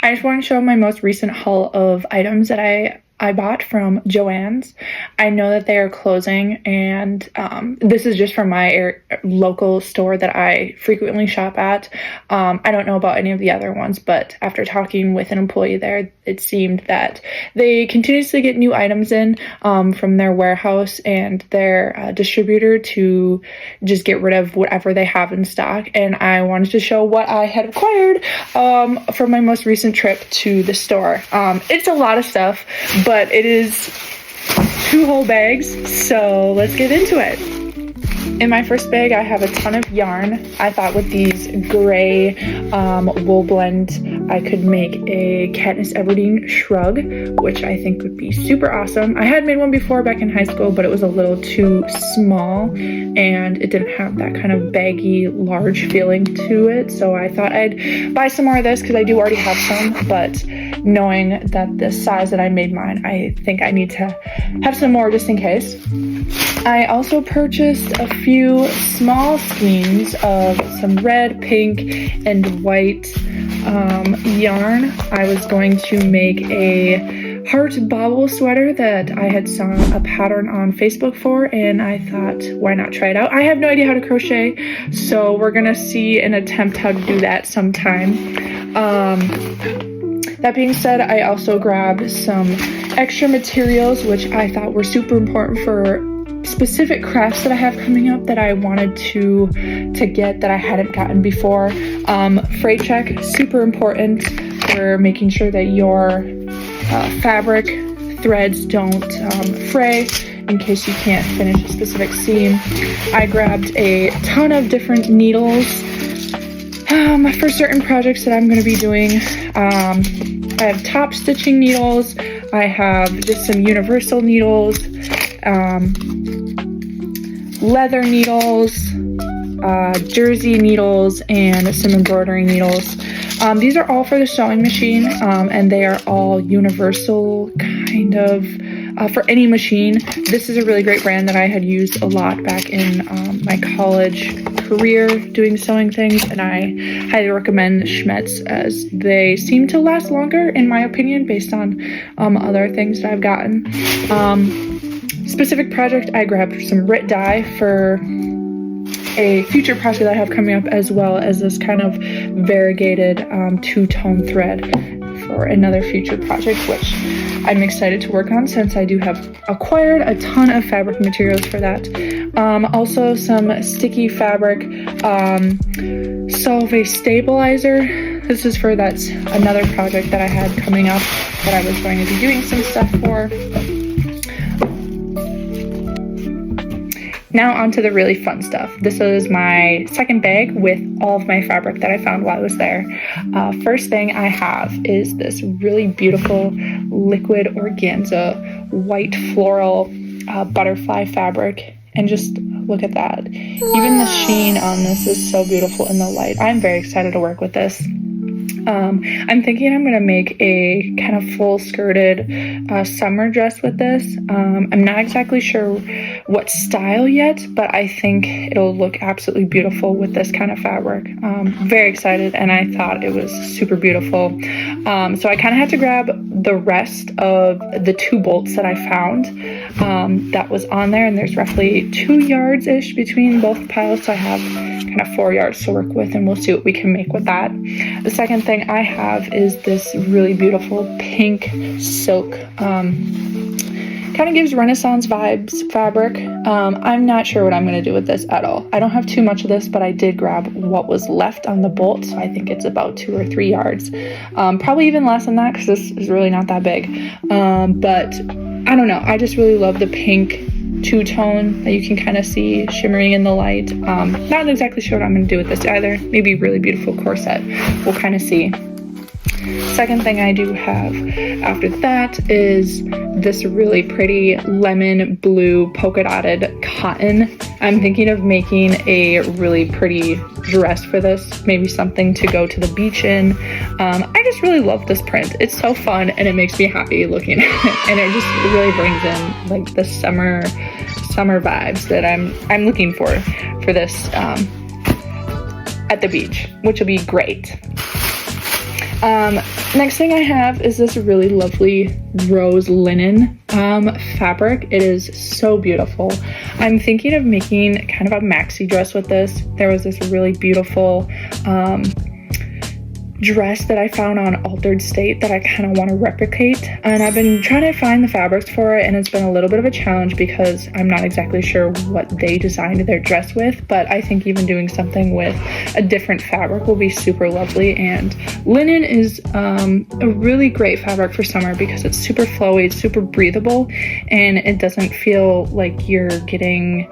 I just want to show my most recent haul of items that I bought from Joann's. I know that they are closing, and this is just from my local store that I frequently shop at. I don't know about any of the other ones, but after talking with an employee there, it seemed that they continuously get new items in from their warehouse and their distributor to just get rid of whatever they have in stock. And I wanted to show what I had acquired from my most recent trip to the store. It's a lot of stuff, but it is 2 whole bags, so let's get into it. In my first bag, I have a ton of yarn. I thought with these gray wool blend, I could make a Katniss Everdeen shrug, which I think would be super awesome. I had made one before back in high school, but it was a little too small and it didn't have that kind of baggy, large feeling to it. So I thought I'd buy some more of this because I do already have some, but knowing that the size that I made mine, I think I need to have some more just in case. I also purchased a few small skeins of some red, pink, and white yarn. I was going to make a heart bobble sweater that I had saw a pattern on Facebook for, and I thought, why not try it out? I have no idea how to crochet, so we're gonna see and attempt how to do that sometime. That being said, I also grabbed some extra materials, which I thought were super important for specific crafts that I have coming up that I wanted to get that I hadn't gotten before. Fray check, super important for making sure that your fabric threads don't fray in case you can't finish a specific seam. I grabbed a ton of different needles for certain projects that I'm going to be doing. I have top stitching needles. I have just some universal needles, leather needles, jersey needles, and some embroidery needles. These are all for the sewing machine, and they are all universal kind of for any machine. This is a really great brand that I had used a lot back in my college career doing sewing things, and I highly recommend Schmetz as they seem to last longer, in my opinion, based on other things that I've gotten. Specific project, I grabbed some Rit dye for a future project that I have coming up, as well as this kind of variegated two-tone thread for another future project, which I'm excited to work on since I do have acquired a ton of fabric materials for that. Also some sticky fabric solvay stabilizer. This is for that's another project that I had coming up that I was going to be doing some stuff for. Now onto the really fun stuff. This is my second bag with all of my fabric that I found while I was there. First thing I have is this really beautiful liquid organza white floral butterfly fabric. And just look at that. Even the sheen on this is so beautiful in the light. I'm very excited to work with this. I'm thinking I'm going to make a kind of full skirted summer dress with this. I'm not exactly sure what style yet, but I think it'll look absolutely beautiful with this kind of fabric. Very excited, and I thought it was super beautiful. So I kind of had to grab the rest of the 2 bolts that I found that was on there, and there's roughly 2 yards-ish between both piles, so I have kind of 4 yards to work with, and we'll see what we can make with that. The second thing I have is this really beautiful pink silk, kind of gives Renaissance vibes fabric. I'm not sure what I'm going to do with this at all. I don't have too much of this, but I did grab what was left on the bolt, so I think it's about 2 or 3 yards. Probably even less than that because this is really not that big. But I don't know. I just really love the pink two-tone that you can kind of see shimmering in the light. Not exactly sure what I'm going to do with this either. Maybe really beautiful corset. We'll kind of see. Second thing I do have after that is this really pretty lemon blue polka dotted cotton. I'm thinking of making a really pretty dress for this, maybe something to go to the beach in. I just really love this print. It's so fun and it makes me happy looking at it, and it just really brings in like the summer vibes that I'm looking for this at the beach, which will be great. Next thing I have is this really lovely rose linen fabric. It is so beautiful. I'm thinking of making kind of a maxi dress with this. There was this really beautiful dress that I found on Altered State that I kind of want to replicate, and I've been trying to find the fabrics for it, and it's been a little bit of a challenge because I'm not exactly sure what they designed their dress with, but I think even doing something with a different fabric will be super lovely. And linen is a really great fabric for summer because it's super flowy, it's super breathable, and it doesn't feel like you're getting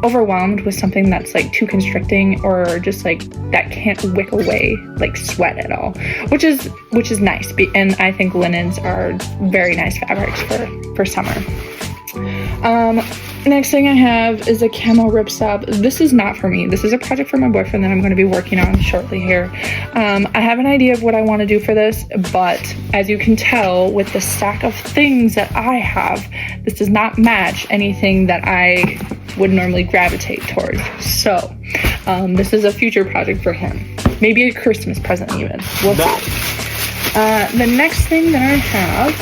overwhelmed with something that's like too constricting or just like that can't wick away like sweat at all, which is nice. And I think linens are very nice fabrics for summer. Next thing I have is a camo ripstop. This is not for me. This is a project for my boyfriend that I'm going to be working on shortly here. I have an idea of what I want to do for this, but as you can tell with the stack of things that I have, this does not match anything that I would normally gravitate towards. So this is a future project for him. Maybe a Christmas present even. We'll see. The next thing that I have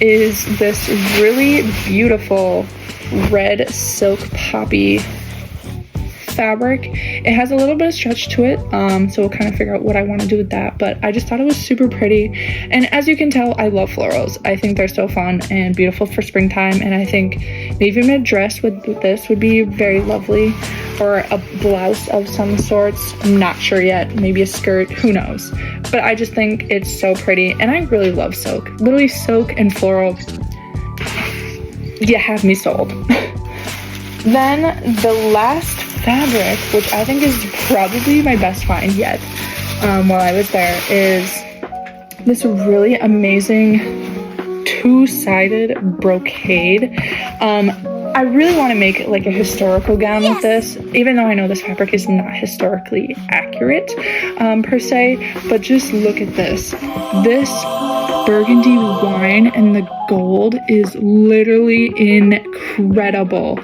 is this really beautiful red silk poppy fabric. It has a little bit of stretch to it, so we'll kind of figure out what I want to do with that, but I just thought it was super pretty. And as you can tell, I love florals. I think they're so fun and beautiful for springtime, and I think maybe a dress with this would be very lovely, or a blouse of some sorts. I'm not sure yet. Maybe a skirt, who knows, but I just think it's so pretty, and I really love silk. Literally silk and floral, you have me sold. Then the last fabric, which I think is probably my best find yet while I was there, is this really amazing two-sided brocade. I really want to make like a historical gown with this, even though I know this fabric is not historically accurate per se, but just look at this. This burgundy wine and the gold is literally incredible.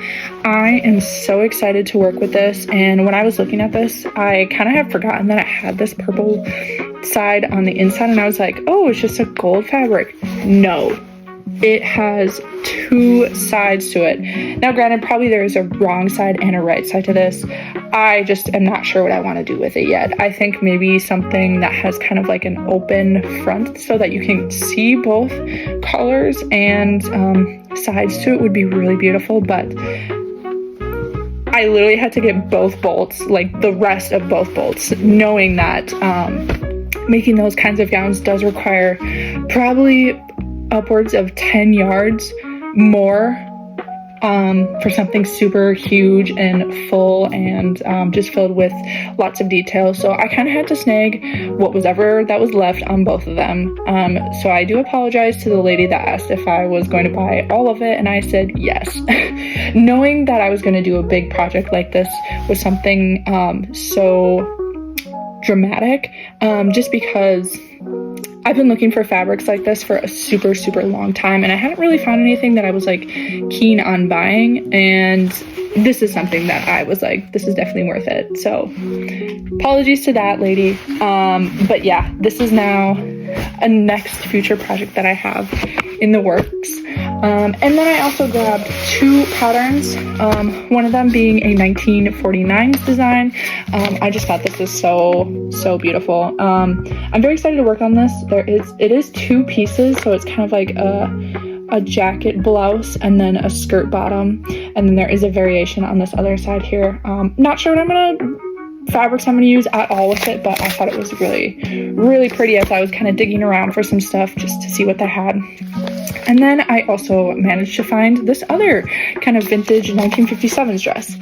I am so excited to work with this, and when I was looking at this, I kind of had forgotten that I had this purple side on the inside, and I was like, oh, it's just a gold fabric. No, it has two sides to it. Now granted, probably there is a wrong side and a right side to this. I just am not sure what I want to do with it yet. I think maybe something that has kind of like an open front so that you can see both colors and sides to it would be really beautiful, but I literally had to get both bolts, like the rest of both bolts, knowing that making those kinds of gowns does require probably upwards of 10 yards more for something super huge and full and just filled with lots of detail. So I kind of had to snag what was ever that was left on both of them. So I do apologize to the lady that asked if I was going to buy all of it, and I said yes. Knowing that I was going to do a big project like this was something so dramatic, just because I've been looking for fabrics like this for a super, super long time, and I hadn't really found anything that I was like keen on buying, and this is something that I was like, this is definitely worth it. So apologies to that lady. But yeah, this is now a next future project that I have in the works. And then I also grabbed two patterns, one of them being a 1949s design. I just thought this is so beautiful. I'm very excited to work on this. It is two pieces, so it's kind of like a jacket blouse and then a skirt bottom, and then there is a variation on this other side here. Not sure what fabrics I'm going to use at all with it, but I thought it was really, really pretty as I was kind of digging around for some stuff just to see what they had. And then I also managed to find this other kind of vintage 1957s dress.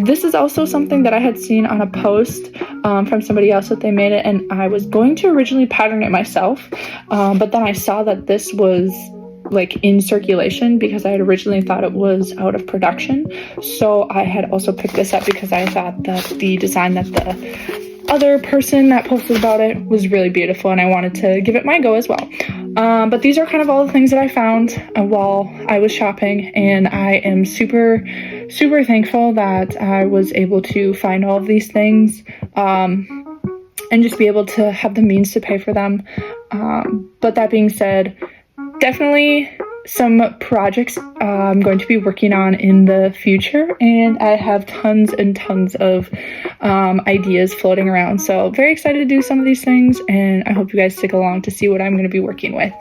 This is also something that I had seen on a post from somebody else that they made it, and I was going to originally pattern it myself, but then I saw that this was like in circulation because I had originally thought it was out of production. So I had also picked this up because I thought that the design that the other person that posted about it was really beautiful, and I wanted to give it my go as well. But these are kind of all the things that I found while I was shopping, and I am super, super thankful that I was able to find all of these things. and just be able to have the means to pay for them. But that being said, definitely some projects I'm going to be working on in the future, and I have tons and tons of ideas floating around. So very excited to do some of these things, and I hope you guys stick along to see what I'm going to be working with.